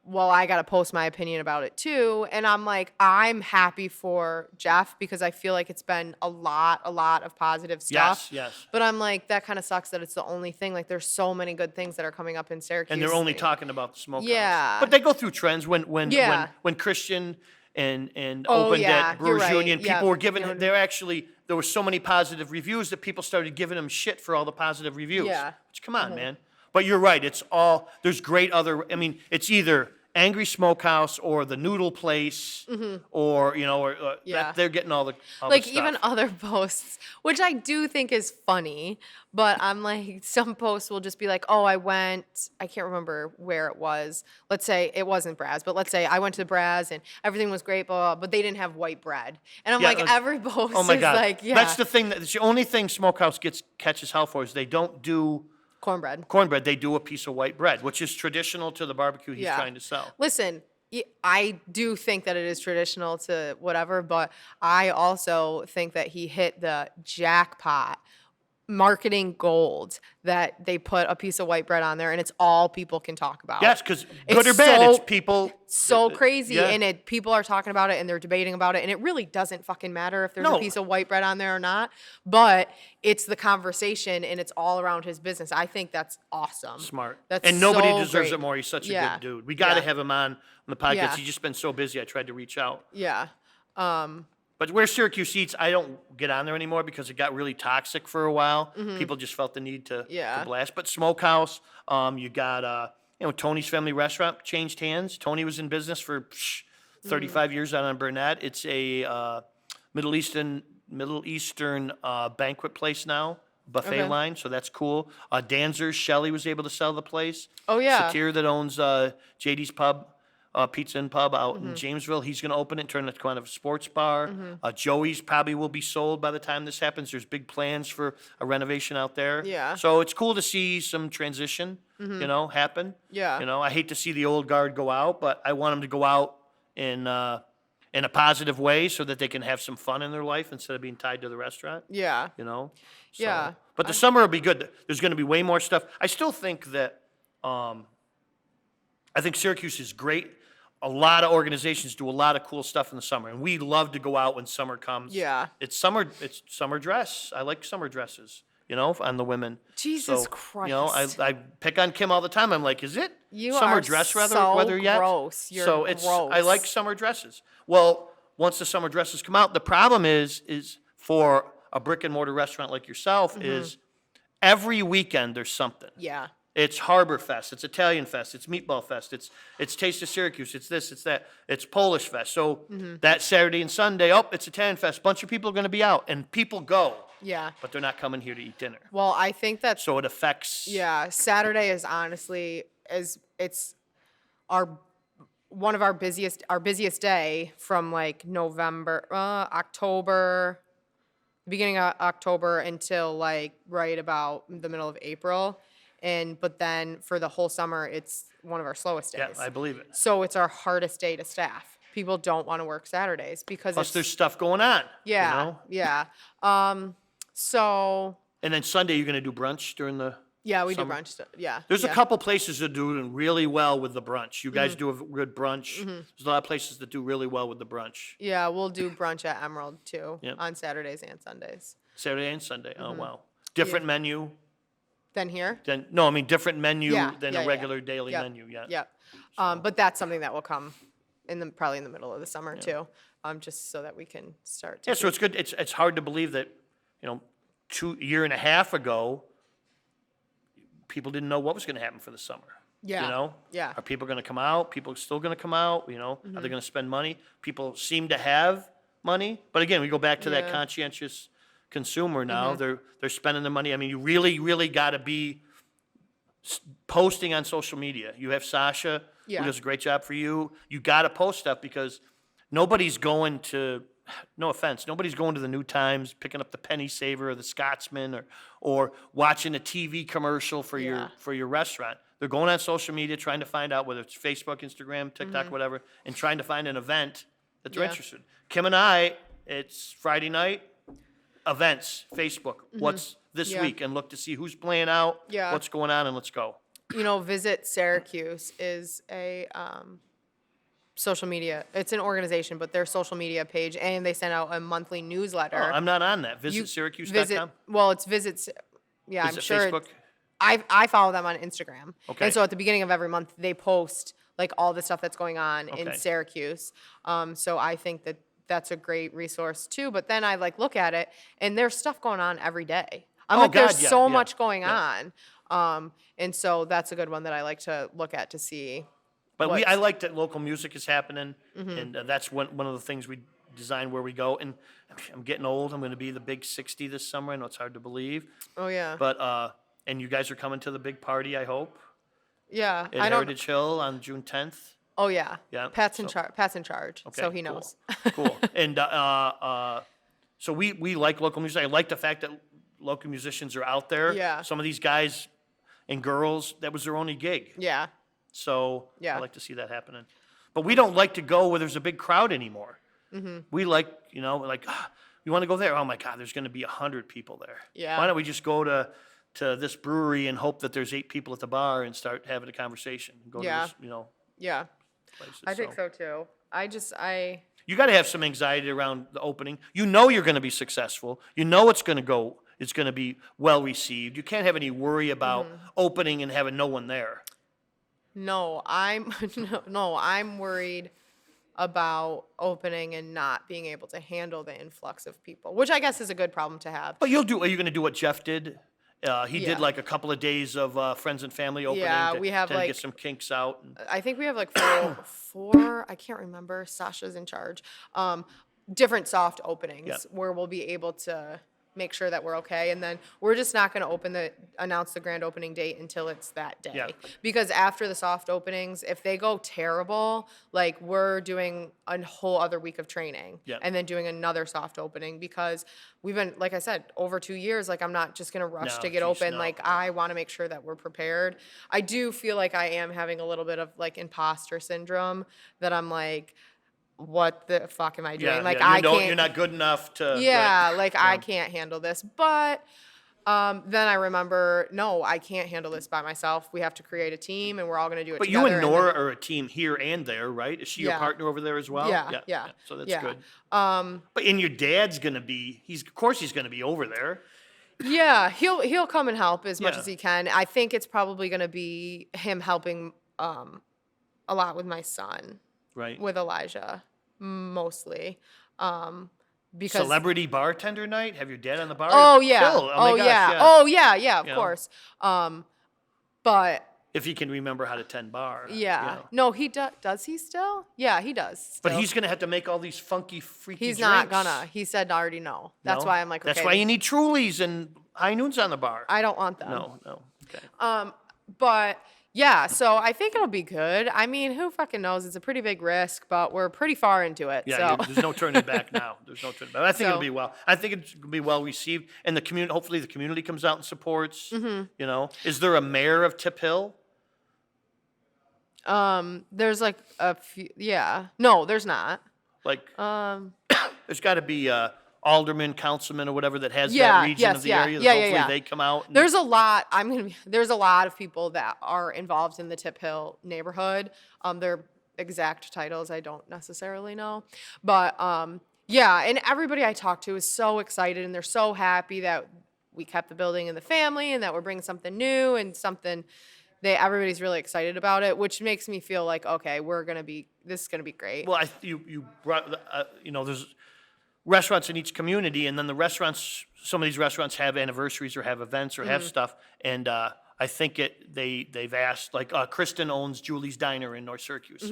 well, I got to post my opinion about it too. And I'm like, I'm happy for Jeff because I feel like it's been a lot of positive stuff. Yes. But I'm like, that kind of sucks that it's the only thing. Like, there's so many good things that are coming up in Syracuse. And they're only talking about the smokehouse. Yeah. But they go through trends when Yeah. when Christian and Oh, opened yeah, at you're Brewers right. Union, Yeah, people were giving you're- there were so many positive reviews that people started giving them shit for all the positive reviews. Yeah. Which, come on, man. But you're right. It's all there's great other. I mean, it's either Angry Smokehouse or the Noodle Place, or Yeah. they're getting all the like stuff. even other posts, which I do think is funny, but I'm like, some posts will just be like, oh, I can't remember where it was. Let's say it wasn't Braz, but let's say I went to Braz and everything was great, blah, blah, blah, but they didn't have white bread. And I'm Yeah, like, every post Oh my is God, like, yeah, that's the thing. That's the only thing Smokehouse catches hell for is they don't do cornbread. cornbread. They do a piece of white bread, which is traditional to the barbecue he's Yeah. trying to sell. Listen, I do think that it is traditional to whatever, but I also think that he hit the jackpot marketing gold that they put a piece of white bread on there and it's all people can talk about. Yes, because It's good or bad, so- it's people. So crazy, yeah. and people are talking about it and they're debating about it, and it really doesn't fucking matter if there's No. a piece of white bread on there or not, but it's the conversation and it's all around his business. I think that's awesome. Smart. That's And nobody so deserves great. it more. He's such a Yeah. good dude. We got to Yeah. have him on the podcast. Yeah. He's just been so busy. I tried to reach out. Yeah. But where Syracuse eats, I don't get on there anymore because it got really toxic for a while. People just felt the need to, Yeah. to blast. But Smokehouse, you got Tony's Family Restaurant changed hands. Tony was in business for 35 years out on Burnett. It's a Middle Eastern banquet place now, buffet Okay. line. So that's cool. Danzer's Shelley was able to sell the place. Oh, yeah. Satir that owns JD's Pub. Pizza and Pub out in Jamesville. He's going to open it and turn it to kind of a sports bar. Joey's probably will be sold by the time this happens. There's big plans for a renovation out there. Yeah. So it's cool to see some transition, happen. Yeah. I hate to see the old guard go out, but I want them to go out in a positive way so that they can have some fun in their life instead of being tied to the restaurant. Yeah. So, Yeah. But the summer will be good. There's going to be way more stuff. I still think that I think Syracuse is great. A lot of organizations do a lot of cool stuff in the summer, and we love to go out when summer comes. Yeah. It's summer dress. I like summer dresses, on the women. Jesus So, Christ. I pick on Kim all the time. I'm like, is it You summer are dress so weather yet? gross. You're so I like gross. summer dresses. Well, once the summer dresses come out, the problem is for a brick and mortar restaurant like yourself is every weekend there's something. Yeah. It's Harbor Fest, it's Italian Fest, it's Meatball Fest, it's Taste of Syracuse, it's this, it's that, it's Polish Fest. So that Saturday and Sunday, it's Italian Fest. Bunch of people are going to be out, and people go, Yeah. but they're not coming here to eat dinner. Well, I think that's So it affects. yeah. Saturday is honestly it's one of our busiest day from like October, beginning of October until like right about the middle of April. But then for the whole summer, it's one of our slowest days. Yeah, I believe it. So it's our hardest day to staff. People don't want to work Saturdays because Plus, it's, there's stuff going on. yeah, yeah. So And then Sunday, you're going to do brunch during the. yeah, we Summer. do brunch. Yeah, There's yeah. a couple places that do doing really well with the brunch. You guys do a good brunch. There's a lot of places that do really well with the brunch. Yeah, we'll do brunch at Emerald too Yep. on Saturdays and Sundays. Saturday and Sunday. Oh, wow. Different menu Then here. different menu Yeah, than yeah, a yeah. regular daily Yep. menu. Yeah. Yep. But that's something that will come probably in the middle of the summer too. Just so that we can start. To Yeah, so it's good. It's hard to believe that, 2 year and a half ago, people didn't know what was going to happen for the summer. Yeah, yeah. Are people going to come out? People are still going to come out? Are they going to spend money? People seem to have money, but again, we go back to that Yeah. conscientious consumer now. They're spending the money. I mean, you really got to be posting on social media. You have Sasha, Yeah. who does a great job for you. You got to post stuff because nobody's going to. No offense, nobody's going to the New Times, picking up the Penny Saver or the Scotsman, or watching a TV commercial for Yeah. your restaurant. They're going on social media trying to find out whether it's Facebook, Instagram, TikTok, whatever, and trying to find an event that they're Yeah. interested in. Kim and I, it's Friday night, events, Facebook. What's this Yeah. week? And look to see who's playing out, Yeah. what's going on, and let's go. Visit Syracuse is a social media. It's an organization, but their social media page, and they send out a monthly newsletter. Oh, I'm not on that. You Visit Syracuse.com. Well, it's visits. Yeah, Is I'm it sure. Facebook? I follow them on Instagram. Okay. And so at the beginning of every month, they post like all the stuff that's going on in Okay. Syracuse. So I think that that's a great resource too. But then I like look at it, and there's stuff going on every day. I'm Oh, like, there's God, yeah, so yeah, much going yeah. on. And so that's a good one that I like to look at to see. But I what's- like that local music is happening, and that's one of the things we design where we go. And I'm getting old. I'm going to be the big 60 this summer. I know it's hard to believe, Oh yeah, but and you guys are coming to the big party, I hope, yeah. at I don't. Heritage Hill on June 10th. Oh yeah. Yeah, Pat's in so- charge. Pat's in charge, Okay, so he cool. knows. Cool. And so we like local music. I like the fact that local musicians are out there. Yeah. Some of these guys and girls, that was their only gig. Yeah. So I Yeah. like to see that happening. But we don't like to go where there's a big crowd anymore. Mm-hmm. We like, you want to go there? Oh my God, there's going to be 100 people there. Yeah. Why don't we just go to this brewery and hope that there's 8 people at the bar and start having a conversation? Go Yeah. to this, Yeah. places. I think so too. You got to have some anxiety around the opening. You know you're going to be successful. You know it's going to be well received. You can't have any worry about opening and having no one there. No, I'm I'm worried about opening and not being able to handle the influx of people, which I guess is a good problem to have. But are you going to do what Jeff did? He Yeah. did like a couple of days of friends and family opening Yeah, to, we have, to like- get some kinks out. I think we have like four, I can't remember. Sasha's in charge. Different soft openings Yeah. where we'll be able to make sure that we're okay. And then we're just not going to announce the grand opening date until it's that day. Yeah. Because after the soft openings, if they go terrible, like we're doing a whole other week of training Yeah. and then doing another soft opening because we've been, like I said, over 2 years, like I'm not just going to rush No, to get geez, open. no. Like I want to make sure that we're prepared. I do feel like I am having a little bit of like imposter syndrome that I'm like, what the fuck am I doing? Yeah, like yeah. I can't. You're not good enough to. Yeah, right. like I can't handle this. But then I remember, no, I can't handle this by myself. We have to create a team, and we're all going to do it But you together. and then- Nora are a team here and there, right? Is she your Yeah. partner over there as well? Yeah, yeah, So that's yeah. good. But and your dad's gonna be. Of course he's gonna be over there. Yeah, he'll come and help as much Yeah. as he can. I think it's probably going to be him helping a lot with my son, Right. with Elijah, mostly. Because Celebrity bartender night. Have your dad on the bar. oh yeah, Chill. oh my gosh, yeah, oh yeah, of You know. course. But If he can remember how to tend bar. yeah, no, he does. Does he still? Yeah, he does. But still. he's gonna have to make all these funky, freaky. He's not drinks. gonna. He said already no. That's No? why I'm like, okay. That's why you need Trulies and High Noons on the bar. I don't want them. No. Okay. But yeah, so I think it'll be good. I mean, who fucking knows? It's a pretty big risk, but we're pretty far into it. Yeah, so there's no turning back now. There's no turning back. I think it'll So- be well. I think it's gonna be well received, and the community. Hopefully, the community comes out and supports. Mm-hmm. Is there a mayor of Tip Hill? there's like a few. Yeah, no, there's not. Like, Um, there's got to be alderman, councilman, or whatever that has Yeah, that region yes, of the yeah, area. yeah, yeah, Hopefully, yeah. they come out. And, there's a lot. There's a lot of people that are involved in the Tip Hill neighborhood. Their exact titles I don't necessarily know, but yeah, and everybody I talk to is so excited and they're so happy that we kept the building in the family and that we're bringing something new and something. Everybody's really excited about it, which makes me feel like okay, this is gonna be great. Well, you brought there's restaurants in each community, and then some of these restaurants have anniversaries or have events or have Mm-hmm. stuff, and I think they've asked like Kristen owns Julie's Diner in North Syracuse.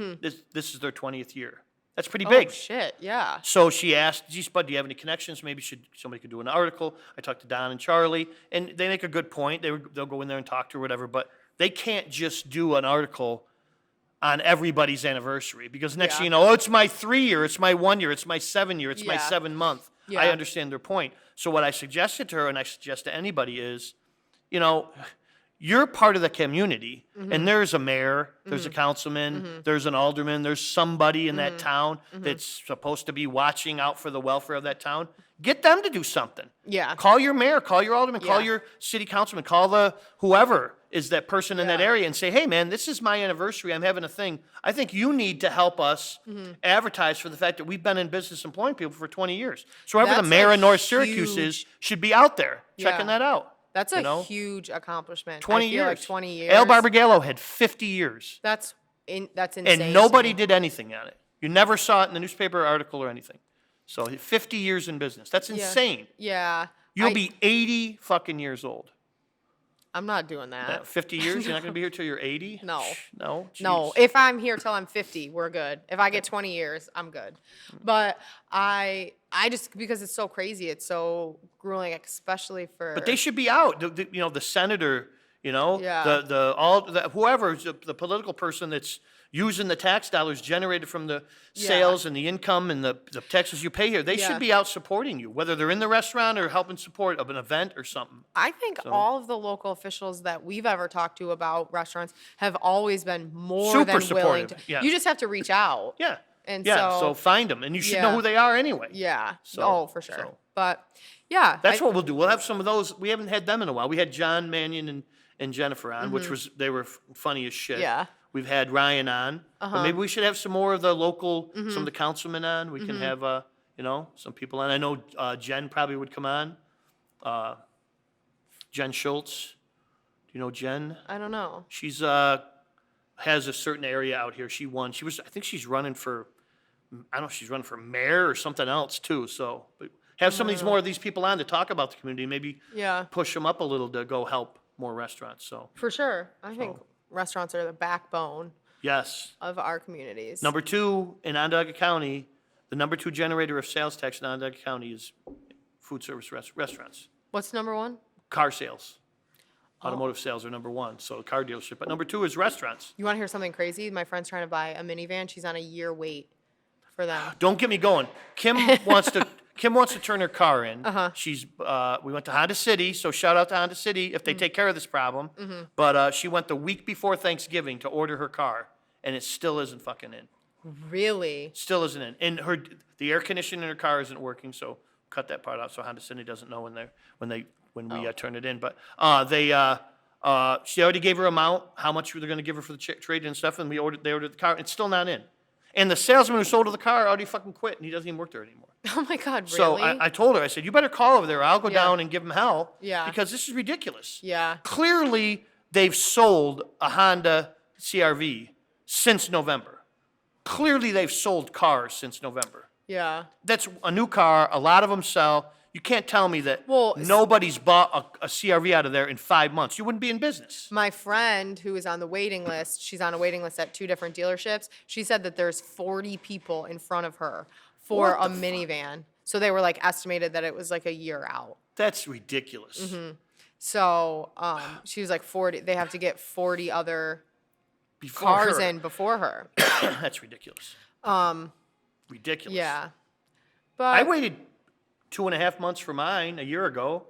This is their 20th year. That's pretty big. Oh shit, yeah. So she asked, "Gee, Spud, do you have any connections? Maybe somebody could do an article." I talked to Don and Charlie, and they make a good point. They'll go in there and talk to her, whatever, but they can't just do an article on everybody's anniversary because next Yeah. thing you know, it's my 3 year, it's my 1 year, it's my 7 year, it's my Yeah. 7 month. I Yeah. understand their point. So what I suggested to her, and I suggest to anybody is, you're part of the community, and there's a mayor, there's a councilman, there's an alderman, there's somebody in that town that's supposed to be watching out for the welfare of that town. Get them to do something. Yeah. Call your mayor, call your alderman, call Yeah. your city councilman, call the whoever. is that person in that Yeah. area and say, hey, man, this is my anniversary. I'm having a thing. I think you need to help us advertise for the fact that we've been in business employing people for 20 years. So whoever the That's mayor a of North Syracuse is huge- should be out there checking Yeah. that out. That's you a know? huge accomplishment. 20 I feel years. like 20 years. Al Barbagallo had 50 years. That's insane. And to nobody me. did anything on it. You never saw it in the newspaper article or anything. So 50 years in business. That's insane. Yeah. You'll be 80 fucking years old. I'm not doing that. 50 years? You're not going to be here till you're 80? No. No? No, Jeez. if I'm here till I'm 50, we're good. If I get 20 years, I'm good. But I just, because it's so crazy, it's so grueling, especially for. But they should be out. The senator, Yeah. whoever, the political person that's using the tax dollars generated from the sales and the income and the taxes you pay here, they Yeah. should be out supporting you, whether they're in the restaurant or helping support of an event or something. I think all of the local officials that we've ever talked to about restaurants have always been more Super than willing to. supportive, yeah. You just have to reach out. Yeah. And yeah, so, find them, and you should know yeah. who they are anyway. Yeah. So- Oh, for sure. so. But yeah. That's what we'll do. We'll have some of those. We haven't had them in a while. We had John Mannion and Jennifer on, which they were funny as shit. Mm-hmm. Yeah. We've had Ryan on. But maybe we should have some more of the local, Mm-hmm. some of the councilmen on. We can have, some people on. I know Jen probably would come on. Jen Schultz. Do you know Jen? I don't know. She's has a certain area out here. She won. I think she's running for, I don't know if she's running for mayor or something else too. So but have some of these more of these people on to talk about the community. Maybe Yeah. push them up a little to go help more restaurants. So For sure. I think restaurants are the backbone yes. of our communities. Number 2 in Onondaga County, the number 2 generator of sales tax in Onondaga County is food service restaurants. What's number one? Car sales. Automotive sales are number 1, so car dealership. But number 2 is restaurants. You want to hear something crazy? My friend's trying to buy a minivan. She's on a year wait for them. Don't get me going. Kim wants to turn her car in. She's we went to Honda City, so shout out to Honda City if they take care of this problem. But she went the week before Thanksgiving to order her car, and it still isn't fucking in. Really? Still isn't in. And the air conditioning in her car isn't working, so cut that part out so Honda City doesn't know when we turn it in. But she already gave her amount, how much they're going to give her for the trade and stuff, and they ordered the car. It's still not in. And the salesman who sold her the car already fucking quit, and he doesn't even work there anymore. Oh my God, really? So I told her, I said, you better call over there. I'll go down and give them hell. Yeah. Because this is ridiculous. Yeah. Clearly, they've sold a Honda CRV since November. Clearly, they've sold cars since November. Yeah. That's a new car. A lot of them sell. You can't tell me that Well, nobody's bought a CRV out of there in 5 months. You wouldn't be in business. My friend who is on the waiting list, she's on a waiting list at 2 different dealerships. She said that there's 40 people in front of her for What a the minivan. So they were like estimated that it was like a year out. That's ridiculous. Mm-hmm. So she was like 40. They have to get 40 other Before cars her. in before her. That's ridiculous. Ridiculous. Yeah. I But waited 2.5 months for mine a year ago.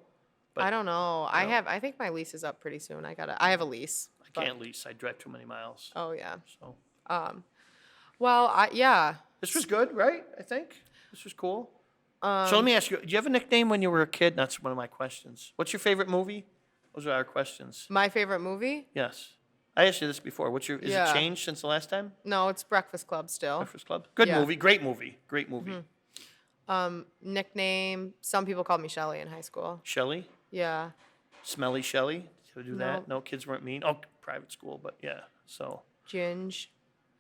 I don't know. I think my lease is up pretty soon. I have a lease. I can't lease. I drive too many miles. Oh yeah. So Well, yeah. this was good, right? I think this was cool. So let me ask you: do you have a nickname when you were a kid? That's one of my questions. What's your favorite movie? Those are our questions. My favorite movie? Yes, I asked you this before. Is Yeah. it changed since the last time? No, it's Breakfast Club still. Breakfast Club. Good Yeah. movie. Great movie. Great movie. Nickname, some people called me Shelly in high school. Shelley, Yeah. Smelly Shelley. Did I do that? No. No, kids weren't mean. Oh, private school, but yeah. So Ginge,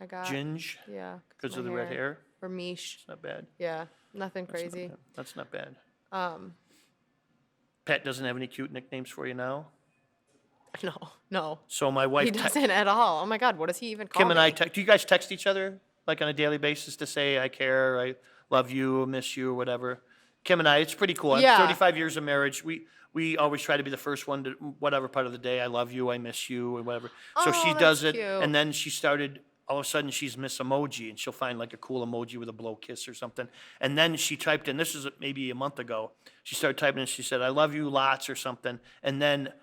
I got. Ginge, Yeah. because my of the red hair. Or Mish. It's not bad. Yeah. Nothing That's not crazy. bad. That's not bad. Pat doesn't have any cute nicknames for you now. No. So my wife, He doesn't at all. Oh my God, what does he even call Kim and me? I, do you guys text each other like on a daily basis to say I care, I love you, miss you, or whatever? Kim and I, it's pretty cool. Yeah. 35 years of marriage. We always try to be the first one to whatever part of the day. I love you, I miss you, or whatever. So Oh, she does that's it, cute. and then she started. All of a sudden, she's Miss Emoji, and she'll find like a cool emoji with a blow kiss or something. And then she typed in. This is maybe a month ago. She started typing in. She said, "I love you lots" or something. And then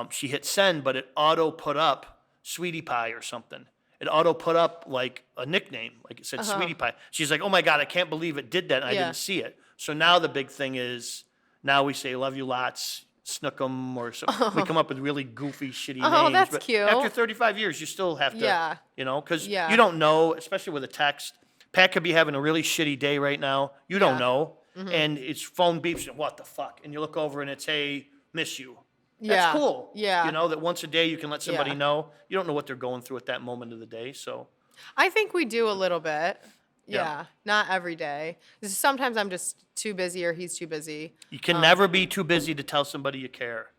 she hit send, but it auto put up Sweetie Pie or something. It auto put up like a nickname, like it said Sweetie Pie. She's like, "Oh my God, I can't believe it did that, and I Yeah. didn't see it." So now the big thing is, now we say "love you lots," Snookum or something. We come up with really goofy, shitty Oh, names. that's but cute. After 35 years, you still have to, Yeah. because Yeah. you don't know, especially with a text. Pat could be having a really shitty day right now. You don't Yeah. know. And it's phone beeps, and what the fuck? And you look over and it's, hey, miss you. Yeah. That's cool. Yeah. That once a day you can let somebody Yeah. know. You don't know what they're going through at that moment of the day. So, I think we do a little bit. Yeah. Yeah. Not every day. Sometimes I'm just too busy or he's too busy. you can never be too busy to tell somebody you care.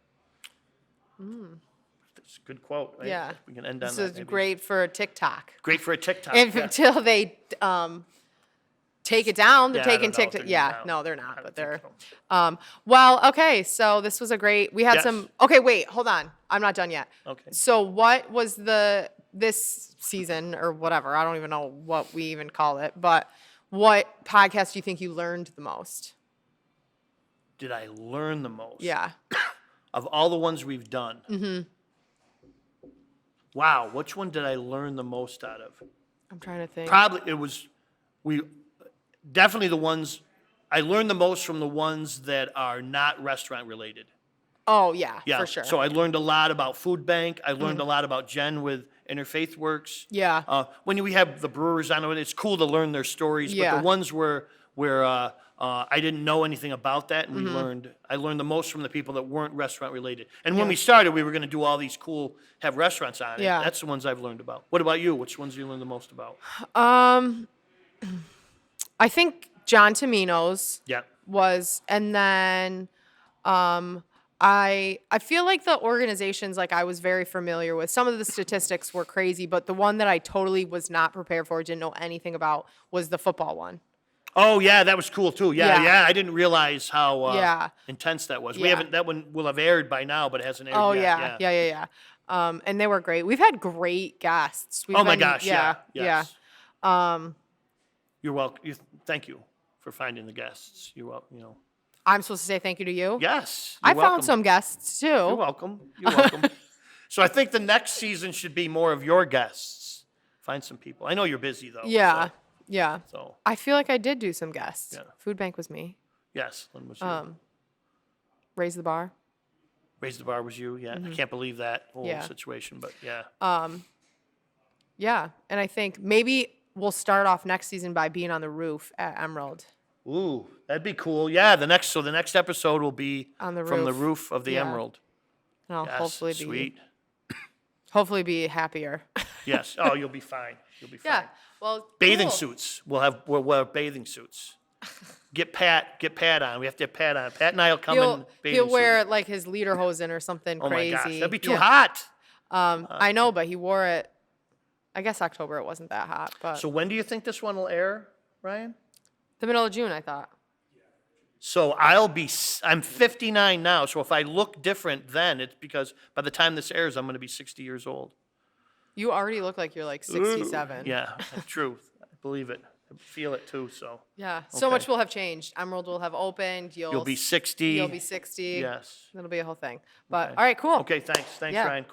That's a good quote. Right? Yeah. We can end on This that. is maybe. great for TikTok. Great for a TikTok. If, yeah. Until they take it down, they're Yeah, I taking don't know if TikTok. they're Yeah, down. no, they're I not, don't but think they're. so. Well, okay, so this was a great. We had Yes. some. Okay, wait, hold on. I'm not done yet. Okay. So what was this season or whatever? I don't even know what we even call it, but what podcast do you think you learned the most? Did I learn the most? Yeah. Of all the ones we've done. Wow, which one did I learn the most out of? I'm trying to think. Probably it was definitely the ones I learned the most from the ones that are not restaurant related. Oh yeah, Yeah, for sure. So I learned a lot about Food Bank. I learned a lot about Jen with Interfaith Works. Yeah. When we have the brewers on it, it's cool to learn their stories. But Yeah. the ones where I didn't know anything about that, and I learned the most from the people that weren't restaurant related. And when Yeah. we started, we were going to do all these cool, have restaurants on it. Yeah. That's the ones I've learned about. What about you? Which ones do you learn the most about? I think John Tomino's Yeah. was, and then I feel like the organizations like I was very familiar with. Some of the statistics were crazy, but the one that I totally was not prepared for, didn't know anything about, was the football one. Oh yeah, that was cool too. Yeah, Yeah. yeah. I didn't realize how Yeah. intense that was. We Yeah. haven't. That one will have aired by now, but it hasn't aired Oh yet. yeah. And they were great. We've had great guests. We've Oh my been- gosh. Yeah. yeah. Yes. You're welcome. Thank you for finding the guests. You're welcome. I'm supposed to say thank you to you. Yes. I you're welcome. found some guests too. You're welcome. You're welcome. So I think the next season should be more of your guests. Find some people. I know you're busy though. Yeah, yeah. So I feel like I did do some guests. Yeah. Food Bank was me. yes, Lynn was you. Raise the Bar. Raise the Bar was you. Yeah. I can't believe that whole Yeah. situation, but yeah. Yeah, and I think maybe we'll start off next season by being on the roof at Emerald. Ooh, that'd be cool. Yeah, the next episode will be On the from the roof. roof of the Yeah. Emerald. And I'll Yes, hopefully sweet. be happier. Yes. Oh, you'll be fine. You'll be fine. Yeah. Well, Bathing cool. suits. We'll wear bathing suits. Get Pat on. We have to have Pat on. Pat and I'll come in He'll bathing wear suits. like his lederhosen or something Oh crazy. my gosh, that'd be too Yeah. hot. I know, but he wore it. I guess October it wasn't that hot, but So when do you think this one will air, Ryan? the middle of June, I thought. So I'm 59 now. So if I look different then, it's because by the time this airs, I'm going to be 60 years old. You already look like you're like 67. Yeah, true. I believe it. I feel it too. So Yeah. So Okay. much will have changed. Emerald will have opened. you'll be 60. You'll be 60. Yes. It'll be a whole thing. But Okay. all right, cool. Okay, thanks. Thanks, Yeah. Ryan. Cool.